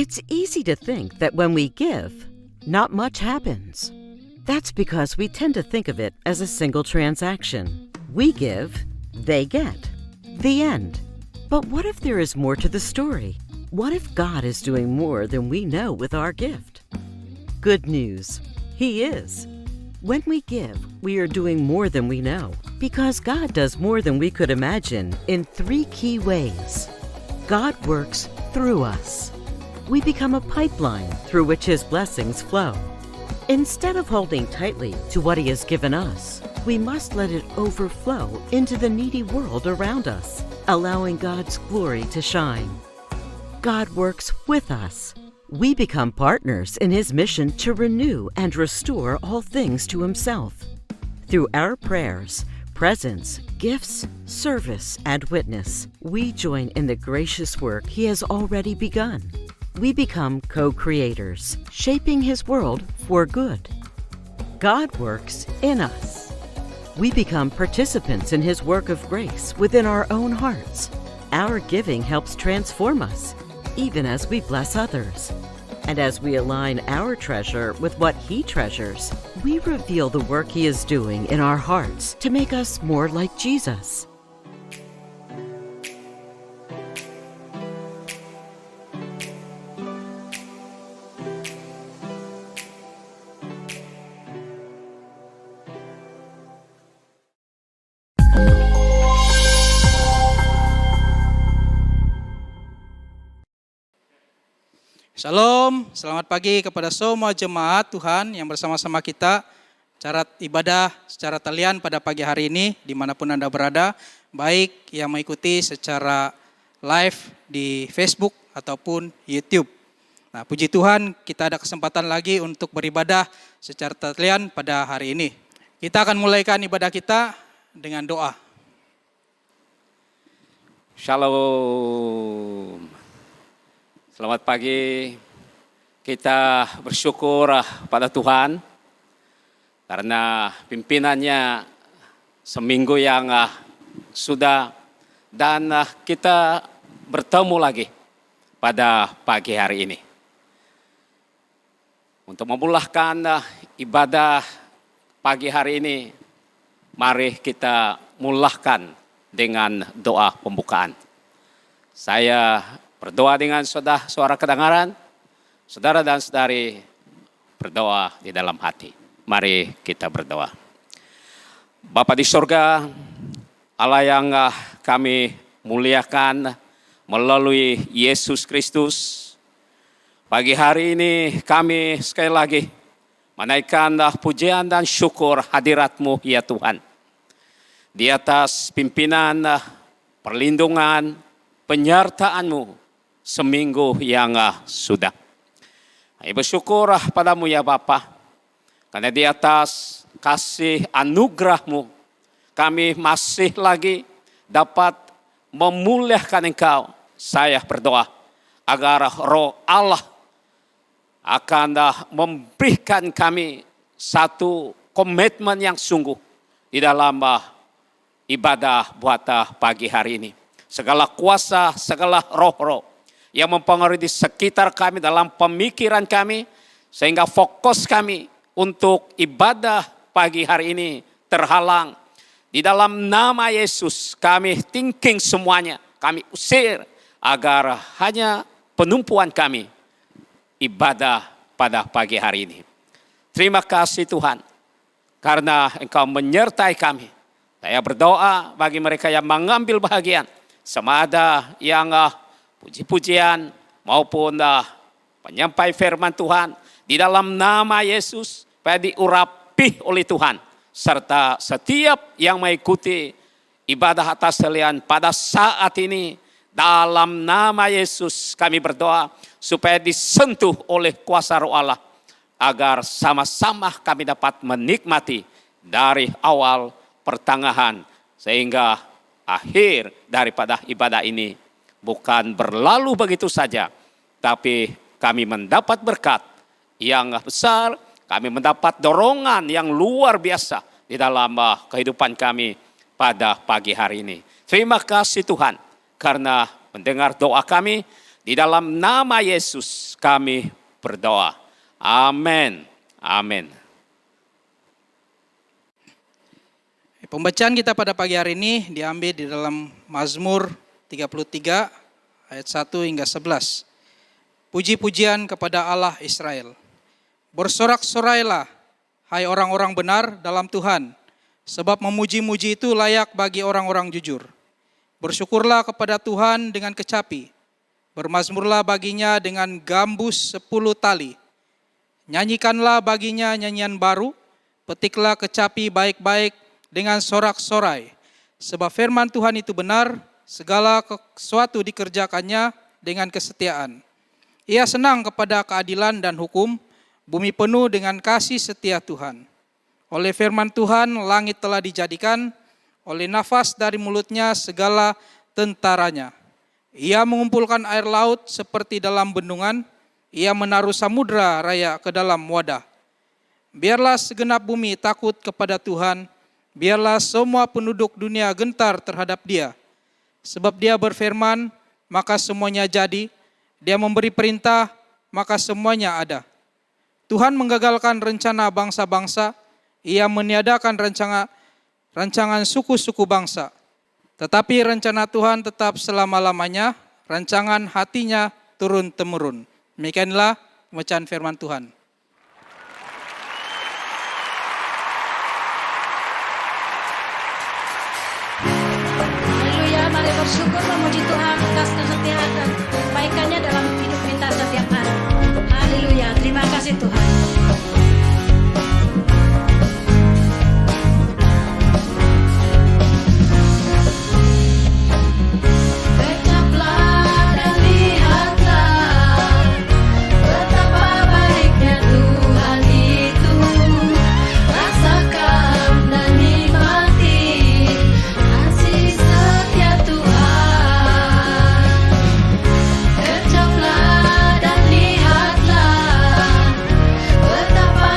It's easy to think that when we give, not much happens. That's because we tend to think of it as a single transaction. We give, they get. The end. But what if there is more to the story? What if God is doing more than we know with our gift? Good news. He is. When we give, we are doing more than we know, because God does more than we could imagine in 3 key ways. God works through us. We become a pipeline through which His blessings flow. Instead of holding tightly to what He has given us, we must let it overflow into the needy world around us, allowing God's glory to shine. God works with us. We become partners in His mission to renew and restore all things to Himself. Through our prayers, presence, gifts, service, and witness, we join in the gracious work He has already begun. We become co-creators, shaping His world for good. God works in us. We become participants in His work of grace within our own hearts. Our giving helps transform us, even as we bless others. And as we align our treasure with what He treasures, we reveal the work He is doing in our hearts to make us more like Jesus. Shalom, selamat pagi kepada semua jemaat Tuhan yang bersama-sama kita cara ibadah secara talian pada pagi hari ini dimanapun Anda berada, baik yang mengikuti secara live di Facebook ataupun YouTube. Nah, puji Tuhan kita ada kesempatan lagi untuk beribadah secara talian pada hari ini. Kita akan mulaikan ibadah kita dengan doa. Shalom. Selamat pagi, kita bersyukur pada Tuhan karena pimpinannya seminggu yang sudah dan kita bertemu lagi pada pagi hari ini. Untuk memulahkan ibadah pagi hari ini, mari kita mulahkan dengan doa pembukaan. Saya berdoa dengan suara kedengaran, saudara dan saudari berdoa di dalam hati. Mari kita berdoa. Bapa di surga, Allah yang kami muliakan melalui Yesus Kristus. Pagi hari ini kami sekali lagi menaikkan pujian dan syukur hadirat-Mu ya Tuhan. Di atas pimpinan, perlindungan, penyertaan-Mu seminggu yang sudah. Kami bersyukur padamu ya Bapa, karena di atas kasih anugerah-Mu, kami masih lagi dapat memuliakan Engkau. Saya berdoa agar Roh Allah akan memberikan kami satu komitmen yang sungguh di dalam ibadah buat pagi hari ini. Segala kuasa, segala roh-roh yang mempengaruhi di sekitar kami, dalam pemikiran kami, sehingga fokus kami untuk ibadah pagi hari ini terhalang. Di dalam nama Yesus kami thinking semuanya, kami usir agar hanya penumpuan kami ibadah pada pagi hari ini. Terima kasih Tuhan, karena Engkau menyertai kami. Saya berdoa bagi mereka yang mengambil bahagian, sama ada yang puji-pujian maupun penyampai firman Tuhan, di dalam nama Yesus supaya diurapi oleh Tuhan, serta setiap yang mengikuti ibadah atas talian pada saat ini, dalam nama Yesus kami berdoa supaya disentuh oleh kuasa Roh Allah, agar sama-sama kami dapat menikmati dari awal pertengahan sehingga akhir daripada ibadah ini. Bukan berlalu begitu saja, tapi kami mendapat berkat yang besar, kami mendapat dorongan yang luar biasa di dalam kehidupan kami pada pagi hari ini. Terima kasih Tuhan, karena mendengar doa kami, Di dalam nama Yesus kami berdoa. Amin. Amin. Pembacaan kita pada pagi hari ini diambil di dalam Mazmur 33 ayat 1 hingga 11. Puji-pujian kepada Allah Israel. Bersorak-sorailah, hai orang-orang benar dalam Tuhan, sebab memuji-muji itu layak bagi orang-orang jujur. Bersyukurlah kepada Tuhan dengan kecapi, bermazmurlah baginya dengan gambus 10 tali. Nyanyikanlah baginya nyanyian baru, petiklah kecapi baik-baik dengan sorak-sorai. Sebab firman Tuhan itu benar, segala sesuatu dikerjakannya dengan kesetiaan. Ia senang kepada keadilan dan hukum, bumi penuh dengan kasih setia Tuhan. Oleh firman Tuhan langit telah dijadikan, oleh nafas dari mulutnya segala tentaranya. Ia mengumpulkan air laut seperti dalam bendungan, ia menaruh samudra raya ke dalam wadah. Biarlah segenap bumi takut kepada Tuhan, biarlah semua penduduk dunia gentar terhadap Dia. Sebab Dia berfirman, maka semuanya jadi, Dia memberi perintah, maka semuanya ada. Tuhan menggagalkan rencana bangsa-bangsa, Ia meniadakan rancangan suku-suku bangsa. Tetapi rencana Tuhan tetap selama-lamanya, rancangan hatinya turun-temurun. Demikianlah pembacaan firman Tuhan. Haleluya, mari bersyukur memuji Tuhan atas kesetiaan dan kebaikannya dalam hidup kita setiap hari. Haleluya, terima kasih Tuhan. Betapa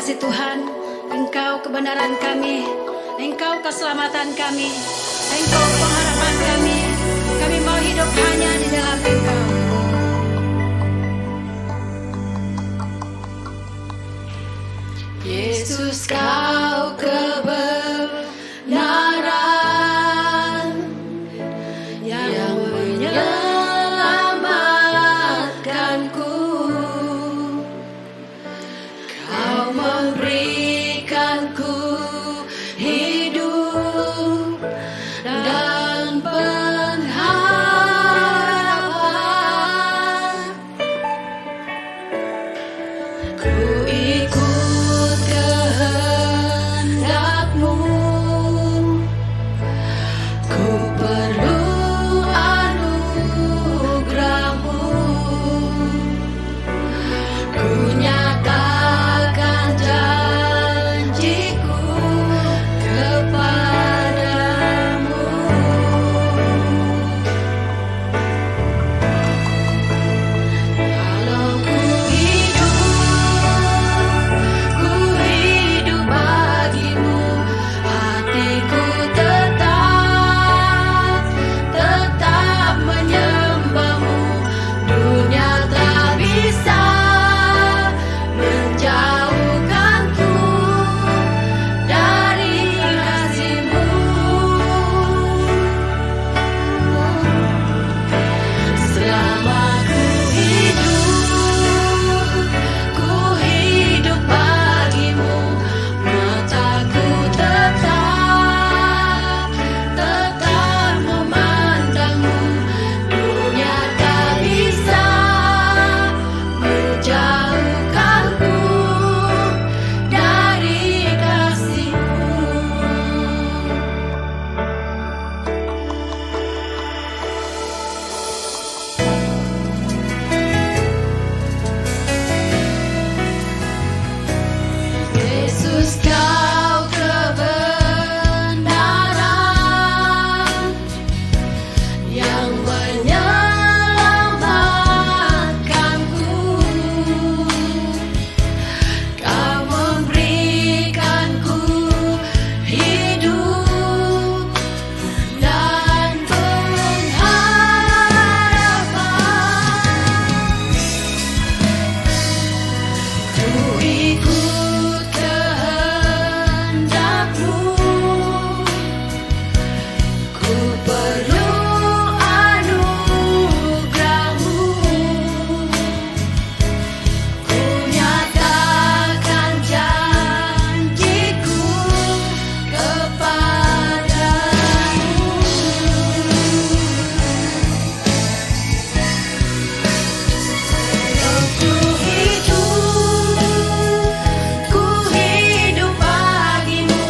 kasih Tuhan, Engkau kebenaran kami, Engkau keselamatan kami, Engkau pengharapan kami. Kami mau hidup hanya di dalam Engkau. Yesus, Kau kebenaran yang menyelamatkanku. Kau memberikanku hidup dan pengharapan. Ku ikut kehendak-Mu. Ku perlu anugerah-Mu. Ku nyatakan janjiku kepadamu. Kalau ku hidup bagimu, hatiku tetap menyembahmu. Dunia tak bisa menjauhkanku dari kasih-Mu. Selama ku hidup bagimu, mataku tetap memandangmu. Dunia tak bisa menjauhkanku dari kasih-Mu. Yesus, Kau kebenaran yang menyelamatkanku. Kau memberikanku hidup dan pengharapan. Ku ikut kehendak-Mu. Ku perlu anugerah-Mu. Ku nyatakan janjiku kepadamu. Ku hidup bagimu,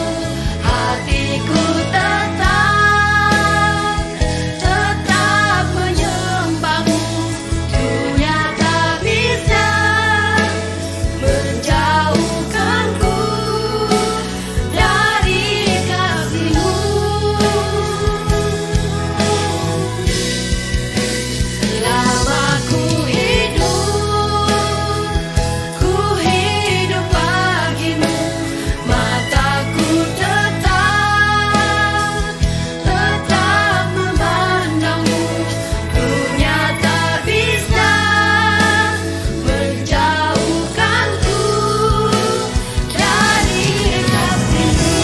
hatiku tetap menyembahmu. Dunia tak bisa menjauhkanku dari kasih-Mu. Selama ku hidup bagimu, mataku tetap memandangmu. Dunia tak bisa menjauhkanku dari kasih-Mu.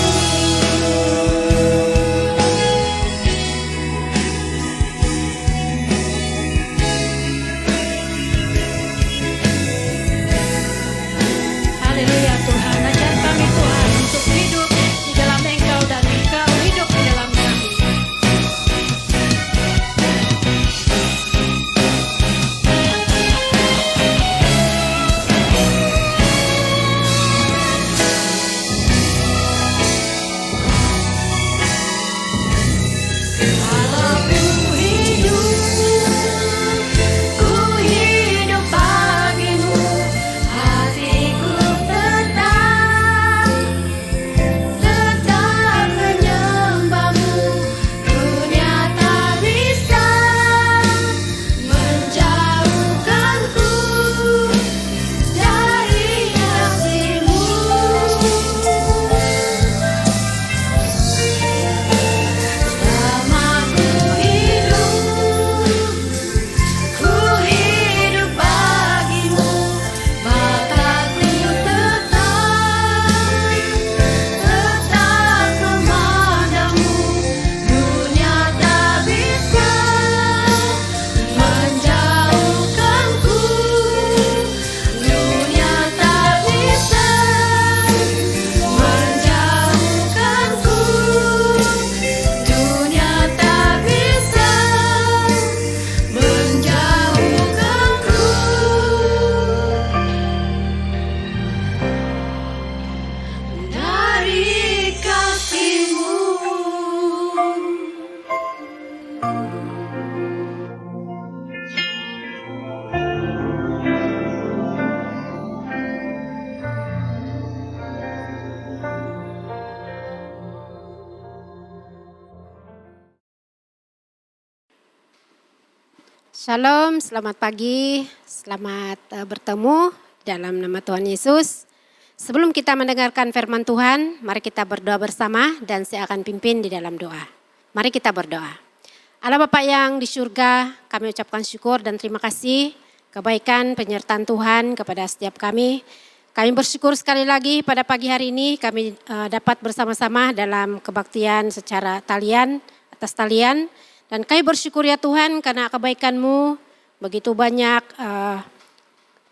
Haleluya Tuhan, ajar kami Tuhan untuk hidup di dalam Engkau dan Engkau hidup di dalam kami. Kalau ku hidup bagimu, hatiku tetap Shalom, selamat pagi, selamat bertemu dalam nama Tuhan Yesus. Sebelum kita mendengarkan firman Tuhan, mari kita berdoa bersama dan saya akan pimpin di dalam doa. Mari kita berdoa. Allah Bapa yang di surga, kami ucapkan syukur dan terima kasih kebaikan penyertaan Tuhan kepada setiap kami. Kami bersyukur sekali lagi pada pagi hari ini kami dapat bersama-sama dalam kebaktian secara talian, atas talian. Dan kami bersyukur ya Tuhan karena kebaikan-Mu begitu banyak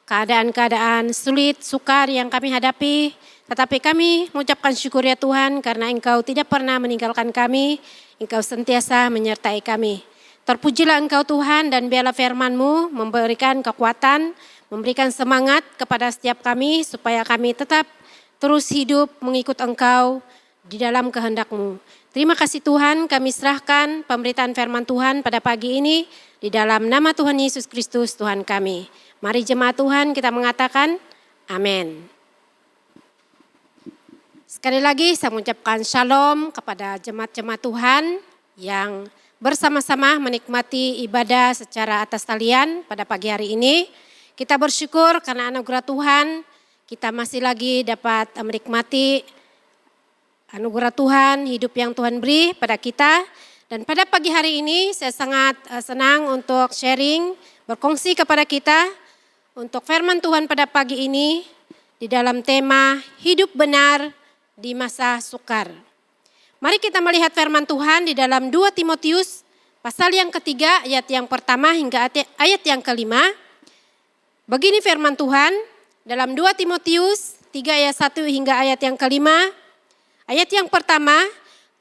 keadaan-keadaan sulit, sukar yang kami hadapi. Tetapi kami mengucapkan syukur ya Tuhan karena Engkau tidak pernah meninggalkan kami. Engkau sentiasa menyertai kami. Terpujilah Engkau Tuhan dan biarlah firman-Mu memberikan kekuatan, memberikan semangat kepada setiap kami supaya kami tetap terus hidup mengikut Engkau di dalam kehendak-Mu. Terima kasih Tuhan, kami serahkan pemberitaan firman Tuhan pada pagi ini di dalam nama Tuhan Yesus Kristus Tuhan kami. Mari jemaat Tuhan kita mengatakan amin. Sekali lagi saya mengucapkan shalom kepada jemaat-jemaat Tuhan yang bersama-sama menikmati ibadah secara atas talian pada pagi hari ini. Kita bersyukur karena anugerah Tuhan kita masih lagi dapat menikmati anugerah Tuhan, hidup yang Tuhan beri pada kita. Dan pada pagi hari ini saya sangat senang untuk sharing, berkongsi kepada kita untuk firman Tuhan pada pagi ini di dalam tema hidup benar di masa sukar. Mari kita melihat firman Tuhan di dalam 2 Timotius pasal yang ketiga ayat yang pertama hingga ayat yang kelima. Begini firman Tuhan dalam 2 Timotius 3 ayat 1 hingga ayat yang kelima. Ayat yang pertama,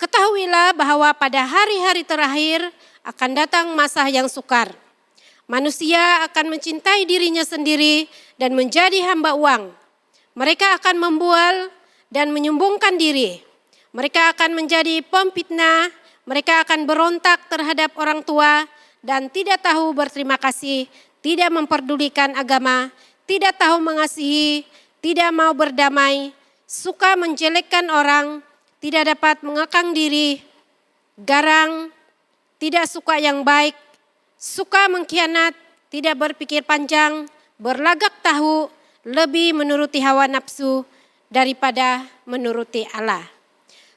ketahuilah bahwa pada hari-hari terakhir akan datang masa yang sukar. Manusia akan mencintai dirinya sendiri dan menjadi hamba uang. Mereka akan membual dan menyombongkan diri. Mereka akan menjadi pemfitnah, mereka akan berontak terhadap orang tua dan tidak tahu berterima kasih, tidak memperdulikan agama, tidak tahu mengasihi, tidak mau berdamai, suka menjelekkan orang, tidak dapat mengekang diri, garang, tidak suka yang baik, suka mengkhianat, tidak berpikir panjang, berlagak tahu, lebih menuruti hawa nafsu daripada menuruti Allah.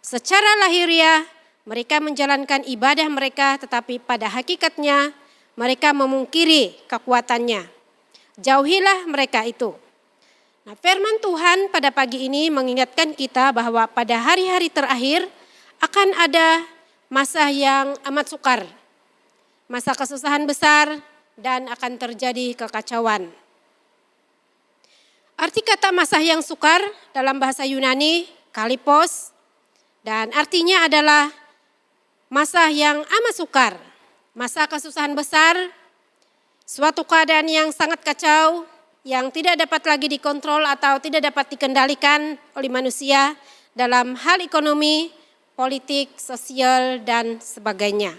Secara lahiriah mereka menjalankan ibadah mereka, tetapi pada hakikatnya mereka memungkiri kekuatannya. Jauhilah mereka itu. Nah, firman Tuhan pada pagi ini mengingatkan kita bahwa pada hari-hari terakhir akan ada masa yang amat sukar. Masa kesusahan besar dan akan terjadi kekacauan. Arti kata masa yang sukar dalam bahasa Yunani, kalipos, dan artinya adalah masa yang amat sukar. Masa kesusahan besar, suatu keadaan yang sangat kacau, yang tidak dapat lagi dikontrol atau tidak dapat dikendalikan oleh manusia dalam hal ekonomi, politik, sosial, dan sebagainya.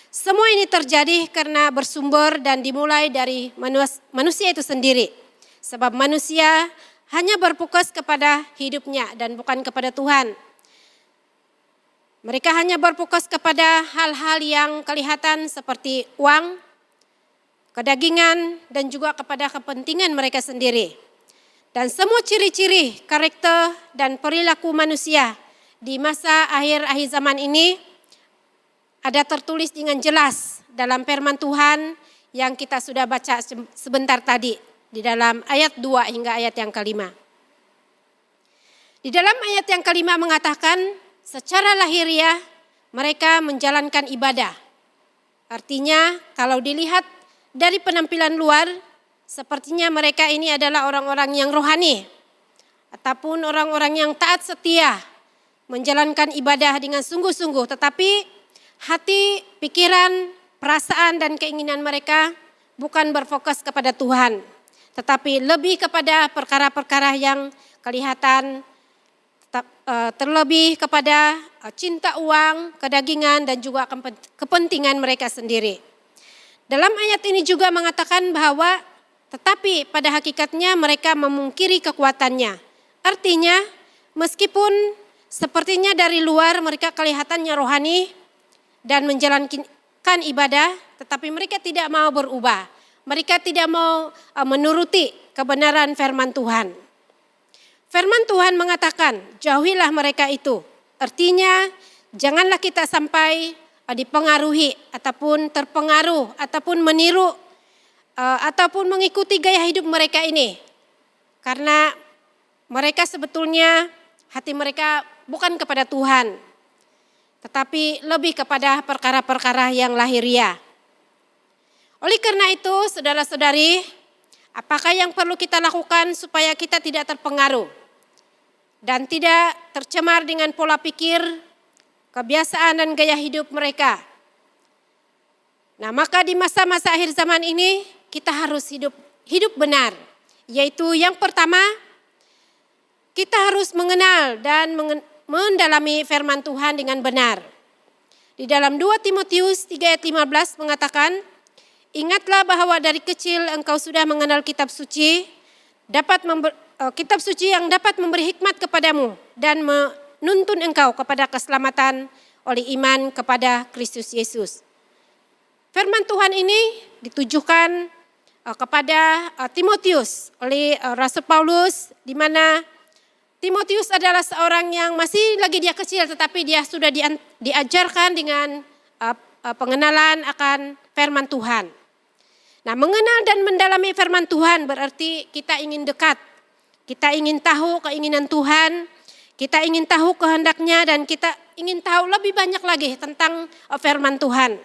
Semua ini terjadi karena bersumber dan dimulai dari manusia itu sendiri. Sebab manusia hanya berfokus kepada hidupnya dan bukan kepada Tuhan. Mereka hanya berfokus kepada hal-hal yang kelihatan seperti uang, kedagingan, dan juga kepada kepentingan mereka sendiri. Dan semua ciri-ciri, karakter, dan perilaku manusia di masa akhir zaman ini ada tertulis dengan jelas dalam firman Tuhan yang kita sudah baca sebentar tadi di dalam ayat 2 hingga ayat yang kelima. Di dalam ayat yang kelima mengatakan secara lahiriah mereka menjalankan ibadah. Artinya kalau dilihat dari penampilan luar, sepertinya mereka ini adalah orang-orang yang rohani ataupun orang-orang yang taat setia menjalankan ibadah dengan sungguh-sungguh, tetapi hati, pikiran, perasaan dan keinginan mereka bukan berfokus kepada Tuhan, tetapi lebih kepada perkara-perkara yang kelihatan, terlebih kepada cinta uang, kedagingan dan juga kepentingan mereka sendiri. Dalam ayat ini juga mengatakan bahwa tetapi pada hakikatnya mereka memungkiri kekuatannya. Artinya meskipun sepertinya dari luar mereka kelihatannya rohani dan melakukan ibadah, tetapi mereka tidak mau berubah. Mereka tidak mau menuruti kebenaran firman Tuhan. Firman Tuhan mengatakan, jauhilah mereka itu. Artinya, janganlah kita sampai dipengaruhi ataupun terpengaruh ataupun meniru ataupun mengikuti gaya hidup mereka ini. Karena mereka sebetulnya hati mereka bukan kepada Tuhan, tetapi lebih kepada perkara-perkara yang lahiriah. Oleh karena itu, saudara-saudari, apakah yang perlu kita lakukan supaya kita tidak terpengaruh dan tidak tercemar dengan pola pikir, kebiasaan dan gaya hidup mereka? Nah, maka di masa-masa akhir zaman ini kita harus hidup benar. Yaitu yang pertama, kita harus mengenal dan mendalami firman Tuhan dengan benar. Di dalam 2 Timotius 3 ayat 15 mengatakan, ingatlah bahwa dari kecil engkau sudah mengenal kitab suci, kitab suci yang dapat memberi hikmat kepadamu dan menuntun engkau kepada keselamatan oleh iman kepada Kristus Yesus. Firman Tuhan ini ditujukan kepada Timotius oleh Rasul Paulus, di mana Timotius adalah seorang yang masih lagi dia kecil, tetapi dia sudah diajarkan dengan pengenalan akan firman Tuhan. Nah, mengenal dan mendalami firman Tuhan berarti kita ingin dekat. Kita ingin tahu keinginan Tuhan, kita ingin tahu kehendaknya, dan kita ingin tahu lebih banyak lagi tentang firman Tuhan.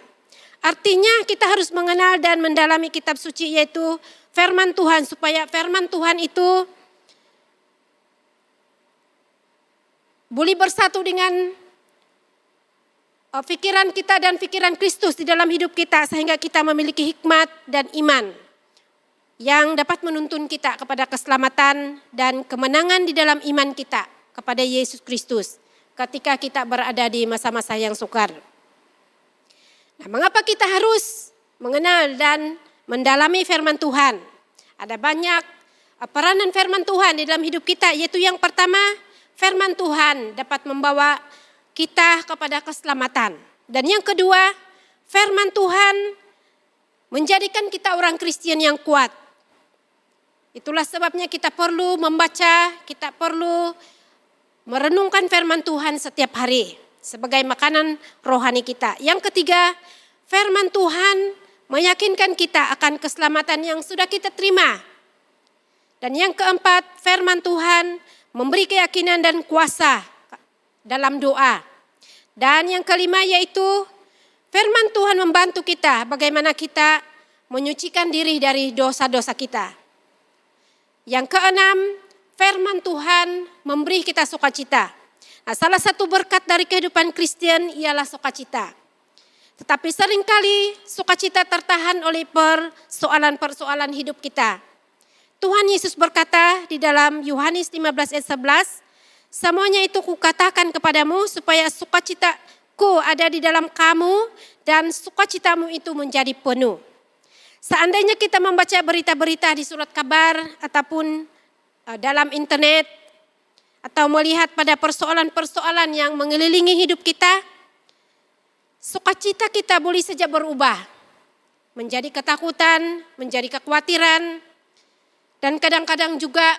Artinya kita harus mengenal dan mendalami kitab suci, yaitu firman Tuhan, supaya firman Tuhan itu boleh bersatu dengan pikiran kita dan pikiran Kristus di dalam hidup kita, sehingga kita memiliki hikmat dan iman yang dapat menuntun kita kepada keselamatan dan kemenangan di dalam iman kita kepada Yesus Kristus ketika kita berada di masa-masa yang sukar. Nah, mengapa kita harus mengenal dan mendalami firman Tuhan? Ada banyak peranan firman Tuhan di dalam hidup kita, yaitu yang pertama, firman Tuhan dapat membawa kita kepada keselamatan. Dan yang kedua, firman Tuhan menjadikan kita orang Kristen yang kuat. Itulah sebabnya kita perlu membaca, kita perlu merenungkan firman Tuhan setiap hari sebagai makanan rohani kita. Yang ketiga, firman Tuhan meyakinkan kita akan keselamatan yang sudah kita terima. Dan yang keempat, firman Tuhan memberi keyakinan dan kuasa dalam doa. Dan yang kelima yaitu firman Tuhan membantu kita bagaimana kita menyucikan diri dari dosa-dosa kita. Yang keenam, firman Tuhan memberi kita sukacita. Nah, salah satu berkat dari kehidupan Kristen ialah sukacita. Tetapi seringkali sukacita tertahan oleh persoalan-persoalan hidup kita. Tuhan Yesus berkata di dalam Yohanes 15 ayat 11, semuanya itu kukatakan kepadamu supaya sukacitaku ada di dalam kamu dan sukacitamu itu menjadi penuh. Seandainya kita membaca berita-berita di surat kabar ataupun dalam internet atau melihat pada persoalan-persoalan yang mengelilingi hidup kita, sukacita kita boleh saja berubah menjadi ketakutan, menjadi kekhawatiran, dan kadang-kadang juga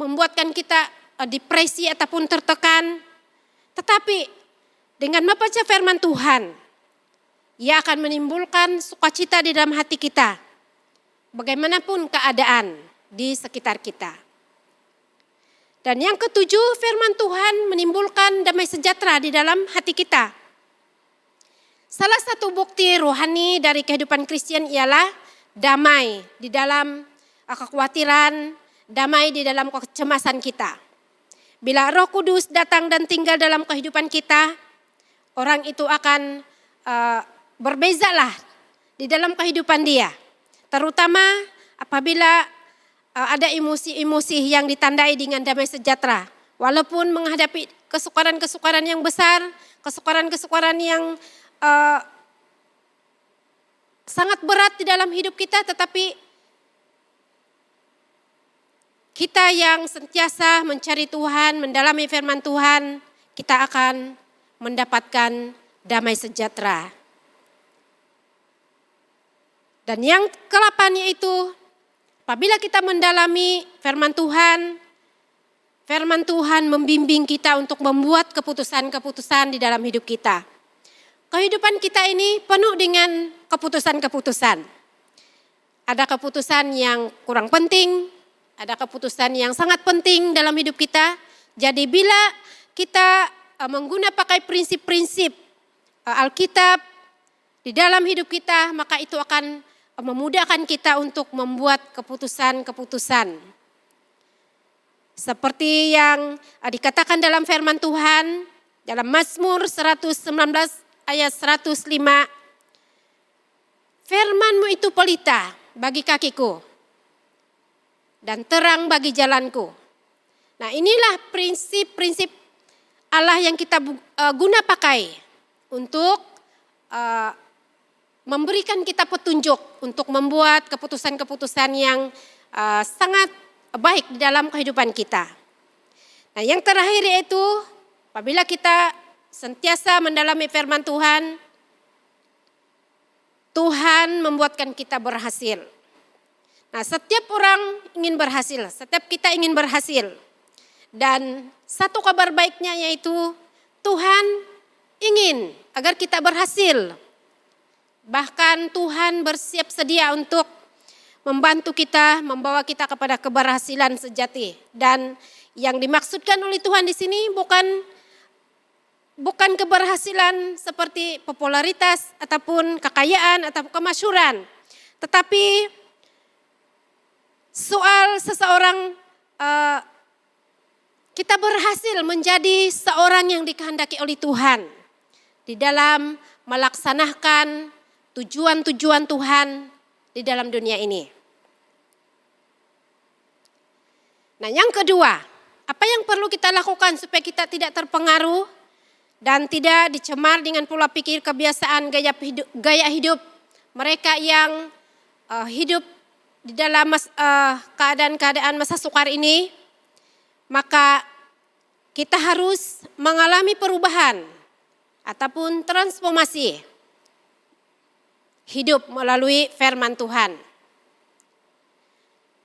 membuatkan kita depresi ataupun tertekan. Tetapi dengan membaca firman Tuhan, ia akan menimbulkan sukacita di dalam hati kita, bagaimanapun keadaan di sekitar kita. Dan yang ketujuh, firman Tuhan menimbulkan damai sejahtera di dalam hati kita. Salah satu bukti rohani dari kehidupan Kristen ialah damai di dalam kekhawatiran, damai di dalam kecemasan kita. Bila Roh Kudus datang dan tinggal dalam kehidupan kita, orang itu akan berbezalah di dalam kehidupan dia. Terutama apabila ada emosi-emosi yang ditandai dengan damai sejahtera. Walaupun menghadapi kesukaran-kesukaran yang besar, kesukaran-kesukaran yang sangat berat di dalam hidup kita, tetapi kita yang sentiasa mencari Tuhan, mendalami firman Tuhan, kita akan mendapatkan damai sejahtera. Dan yang ke-8 yaitu apabila kita mendalami firman Tuhan membimbing kita untuk membuat keputusan-keputusan di dalam hidup kita. Kehidupan kita ini penuh dengan keputusan-keputusan. Ada keputusan yang kurang penting, ada keputusan yang sangat penting dalam hidup kita. Jadi bila kita pakai prinsip-prinsip Alkitab di dalam hidup kita, maka itu akan memudahkan kita untuk membuat keputusan-keputusan. Seperti yang dikatakan dalam firman Tuhan, dalam Mazmur 119 ayat 105, firman-Mu itu pelita bagi kakiku dan terang bagi jalanku. Nah, inilah prinsip-prinsip Allah yang kita guna pakai untuk memberikan kita petunjuk untuk membuat keputusan-keputusan yang sangat baik di dalam kehidupan kita. Nah, yang terakhir yaitu apabila kita sentiasa mendalami firman Tuhan, Tuhan membuatkan kita berhasil. Nah, setiap orang ingin berhasil, setiap kita ingin berhasil. Dan satu kabar baiknya yaitu Tuhan ingin agar kita berhasil. Bahkan Tuhan bersiap sedia untuk membantu kita, membawa kita kepada keberhasilan sejati. Dan yang dimaksudkan oleh Tuhan di sini bukan keberhasilan seperti popularitas ataupun kekayaan atau kemasyhuran. Tetapi soal seseorang kita berhasil menjadi seorang yang dikehendaki oleh Tuhan di dalam melaksanakan tujuan-tujuan Tuhan di dalam dunia ini. Nah, yang kedua, apa yang perlu kita lakukan supaya kita tidak terpengaruh dan tidak dicemar dengan pola pikir, kebiasaan, gaya hidup mereka yang hidup di dalam keadaan-keadaan masa sukar ini? Maka kita harus mengalami perubahan ataupun transformasi hidup melalui firman Tuhan.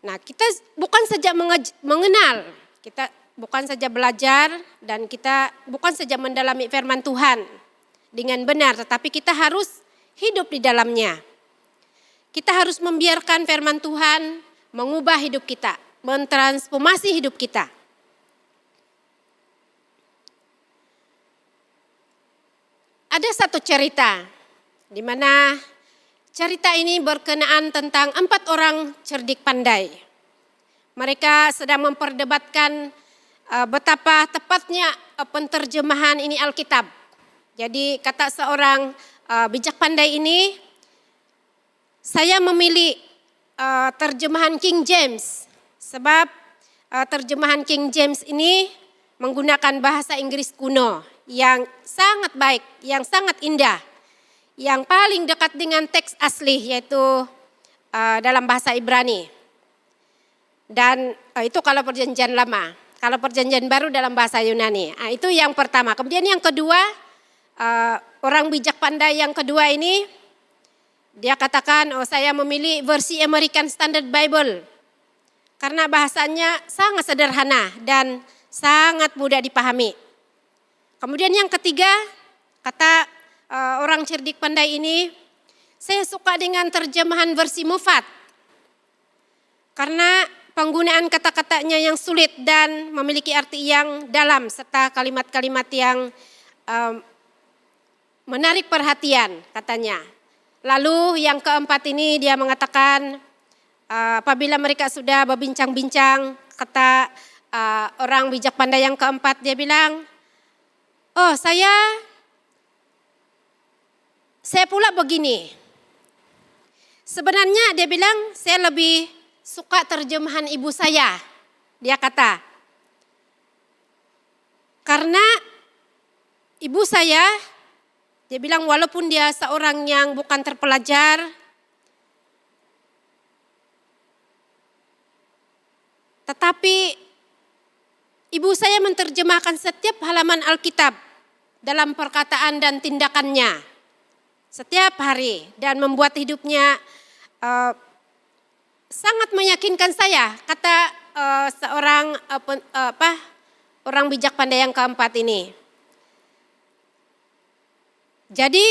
Nah, kita bukan saja mengenal, kita bukan saja belajar dan kita bukan saja mendalami firman Tuhan dengan benar, tetapi kita harus hidup di dalamnya. Kita harus membiarkan firman Tuhan mengubah hidup kita, mentransformasi hidup kita. Ada satu cerita di mana cerita ini berkenaan tentang 4 orang cerdik pandai. Mereka sedang memperdebatkan betapa tepatnya penterjemahan ini Alkitab. Jadi kata seorang bijak pandai ini, saya memilih terjemahan King James sebab terjemahan King James ini menggunakan bahasa Inggris kuno yang sangat baik, yang sangat indah, yang paling dekat dengan teks asli yaitu dalam bahasa Ibrani. Dan itu kalau perjanjian lama, kalau perjanjian baru dalam bahasa Yunani. Nah, itu yang pertama. Kemudian yang kedua, orang bijak pandai yang kedua ini, dia katakan, saya memilih versi American Standard Bible. Karena bahasanya sangat sederhana dan sangat mudah dipahami. Kemudian yang ketiga, kata orang cerdik pandai ini, saya suka dengan terjemahan versi Mufat. Karena penggunaan kata-katanya yang sulit dan memiliki arti yang dalam serta kalimat-kalimat yang menarik perhatian katanya. Lalu yang keempat ini dia mengatakan apabila mereka sudah berbincang-bincang, kata orang bijak pandai yang keempat dia bilang, saya pula begini. Sebenarnya dia bilang saya lebih suka terjemahan ibu saya. Dia kata, karena ibu saya, dia bilang walaupun dia seorang yang bukan terpelajar, tetapi ibu saya menerjemahkan setiap halaman Alkitab dalam perkataan dan tindakannya setiap hari dan membuat hidupnya eh, sangat meyakinkan saya, kata seorang orang bijak pandai yang keempat ini. Jadi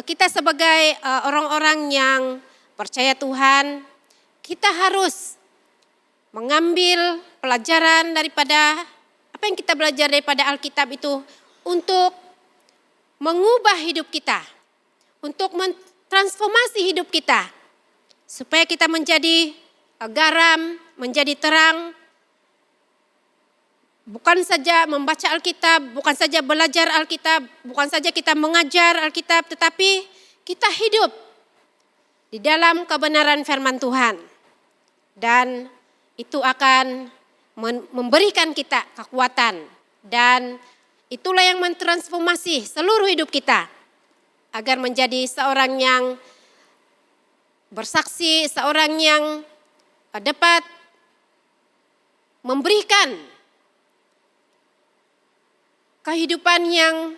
kita sebagai orang-orang yang percaya Tuhan, kita harus mengambil pelajaran daripada apa yang kita belajar daripada Alkitab itu untuk mengubah hidup kita, untuk mentransformasi hidup kita, supaya kita menjadi garam, menjadi terang. Bukan saja membaca Alkitab, bukan saja belajar Alkitab, bukan saja kita mengajar Alkitab, tetapi kita hidup di dalam kebenaran firman Tuhan. Dan itu akan memberikan kita kekuatan. Dan itulah yang mentransformasi seluruh hidup kita. Agar menjadi seorang yang bersaksi, seorang yang dapat memberikan kehidupan yang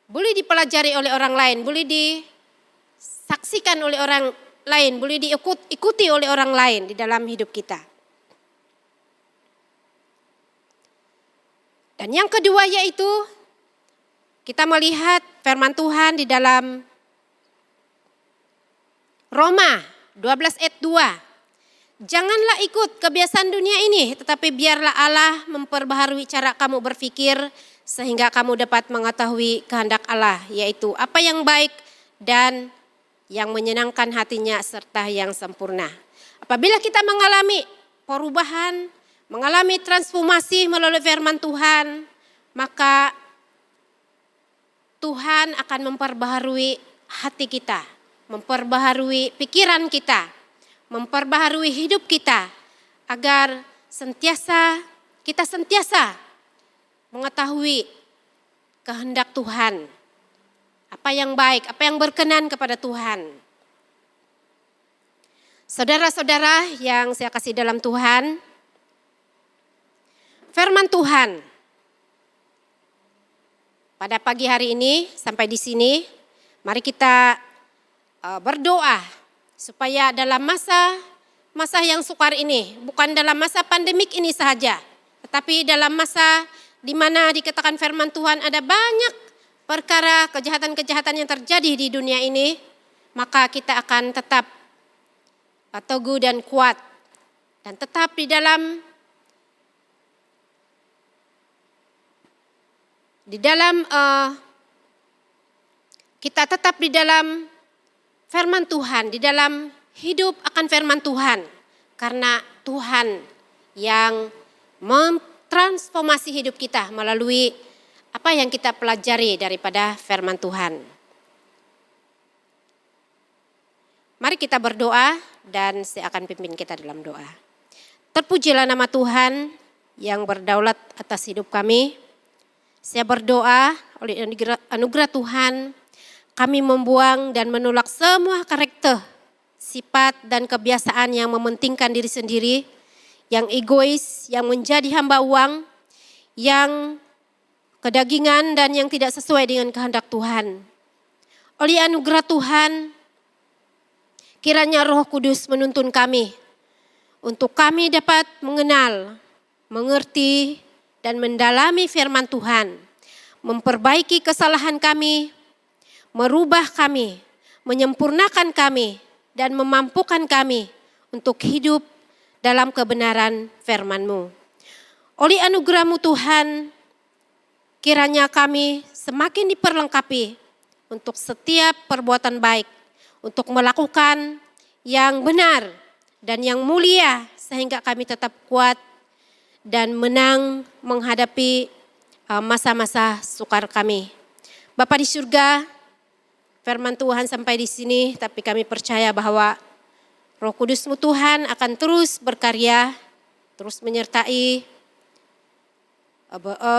boleh dipelajari oleh orang lain, boleh disaksikan oleh orang lain, boleh diikuti oleh orang lain di dalam hidup kita. Dan yang kedua yaitu kita melihat firman Tuhan di dalam Roma 12 ayat 2. Janganlah ikut kebiasaan dunia ini, tetapi biarlah Allah memperbaharui cara kamu berpikir sehingga kamu dapat mengetahui kehendak Allah, yaitu apa yang baik dan yang menyenangkan hatinya serta yang sempurna. Apabila kita mengalami perubahan, mengalami transformasi melalui firman Tuhan, maka Tuhan akan memperbaharui hati kita, memperbaharui pikiran kita, memperbaharui hidup kita, agar kita sentiasa mengetahui kehendak Tuhan, apa yang baik, apa yang berkenan kepada Tuhan. Saudara-saudara yang saya kasih dalam Tuhan, firman Tuhan pada pagi hari ini sampai di sini, mari kita berdoa supaya dalam masa yang sukar ini, bukan dalam masa pandemik ini saja, tetapi dalam masa di mana dikatakan firman Tuhan ada banyak perkara kejahatan-kejahatan yang terjadi di dunia ini, maka kita akan tetap teguh dan kuat dan tetap kita tetap di dalam firman Tuhan, di dalam hidup akan firman Tuhan. Karena Tuhan yang mentransformasi hidup kita melalui apa yang kita pelajari daripada firman Tuhan. Mari kita berdoa dan saya akan pimpin kita dalam doa. Terpujilah nama Tuhan yang berdaulat atas hidup kami. Saya berdoa oleh anugerah Tuhan, kami membuang dan menolak semua karakter, sifat dan kebiasaan yang mementingkan diri sendiri, yang egois, yang menjadi hamba uang, yang kedagingan dan yang tidak sesuai dengan kehendak Tuhan. Oleh anugerah Tuhan, kiranya Roh Kudus menuntun kami untuk kami dapat mengenal, mengerti, dan mendalami firman Tuhan, memperbaiki kesalahan kami, merubah kami, menyempurnakan kami, dan memampukan kami untuk hidup dalam kebenaran firman-Mu. Oleh anugerah-Mu Tuhan, kiranya kami semakin diperlengkapi untuk setiap perbuatan baik, untuk melakukan yang benar dan yang mulia, sehingga kami tetap kuat dan menang menghadapi masa-masa sukar kami. Bapa di surga, firman Tuhan sampai di sini, tapi kami percaya bahwa Roh Kudus-Mu Tuhan akan terus berkarya, terus menyertai,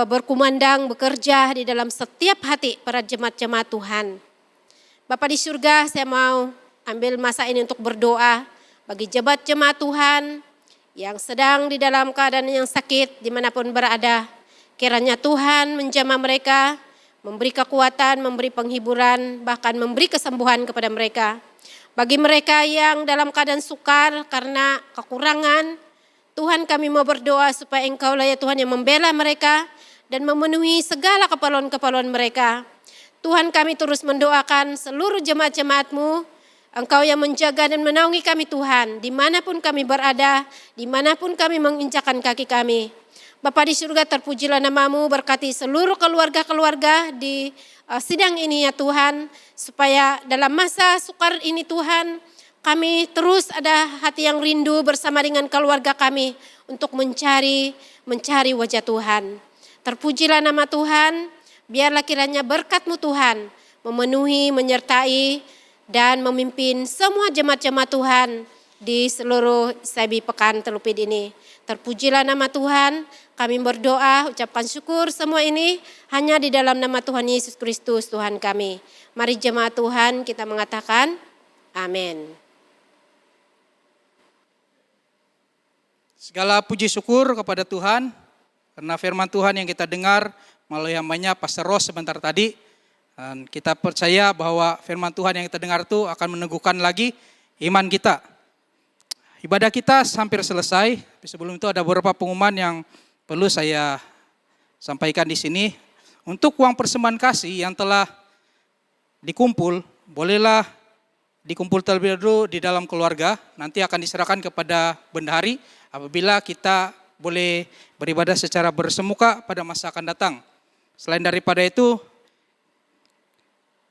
berkumandang, bekerja di dalam setiap hati para jemaat-jemaat Tuhan. Bapa di surga, saya mau ambil masa ini untuk berdoa bagi jemaat Tuhan yang sedang di dalam keadaan yang sakit dimanapun berada. Kiranya Tuhan menjamah mereka, memberi kekuatan, memberi penghiburan, bahkan memberi kesembuhan kepada mereka. Bagi mereka yang dalam keadaan sukar karena kekurangan, Tuhan kami mau berdoa supaya Engkau-lah ya Tuhan yang membela mereka dan memenuhi segala keperluan-keperluan mereka. Tuhan kami terus mendoakan seluruh jemaat-jemaat-Mu, Engkau yang menjaga dan menaungi kami Tuhan, dimanapun kami berada, dimanapun kami menginjakkan kaki kami. Bapa di surga, terpujilah nama-Mu, berkati seluruh keluarga-keluarga di sidang ini ya Tuhan, supaya dalam masa sukar ini Tuhan, kami terus ada hati yang rindu bersama dengan keluarga kami untuk mencari wajah Tuhan. Terpujilah nama Tuhan, biarlah kiranya berkat-Mu Tuhan memenuhi, menyertai, dan memimpin semua jemaat-jemaat Tuhan di seluruh SIB Pekan Telupit ini. Terpujilah nama Tuhan, kami berdoa, ucapkan syukur semua ini hanya di dalam nama Tuhan Yesus Kristus Tuhan kami. Mari jemaat Tuhan kita mengatakan amin. Segala puji syukur kepada Tuhan karena firman Tuhan yang kita dengar melalui hambanya Pastor Ros sebentar tadi. Dan kita percaya bahwa firman Tuhan yang kita dengar itu akan meneguhkan lagi iman kita. Ibadah kita hampir selesai. Tapi sebelum itu ada beberapa pengumuman yang perlu saya sampaikan di sini. Untuk uang persembahan kasih yang telah dikumpul, bolehlah dikumpul terlebih dahulu di dalam keluarga. Nanti akan diserahkan kepada bendahari apabila kita boleh beribadah secara bersemuka pada masa akan datang. Selain daripada itu,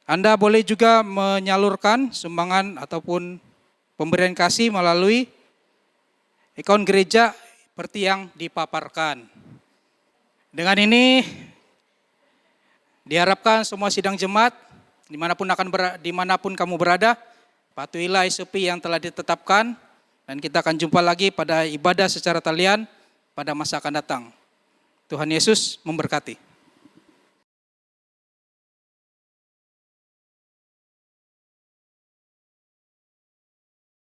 Anda boleh juga menyalurkan sumbangan ataupun pemberian kasih melalui akun gereja seperti yang dipaparkan. Dengan ini diharapkan semua sidang jemaat dimanapun kamu berada, patuhilah SOP yang telah ditetapkan dan kita akan jumpa lagi pada ibadah secara talian pada masa akan datang. Tuhan Yesus memberkati.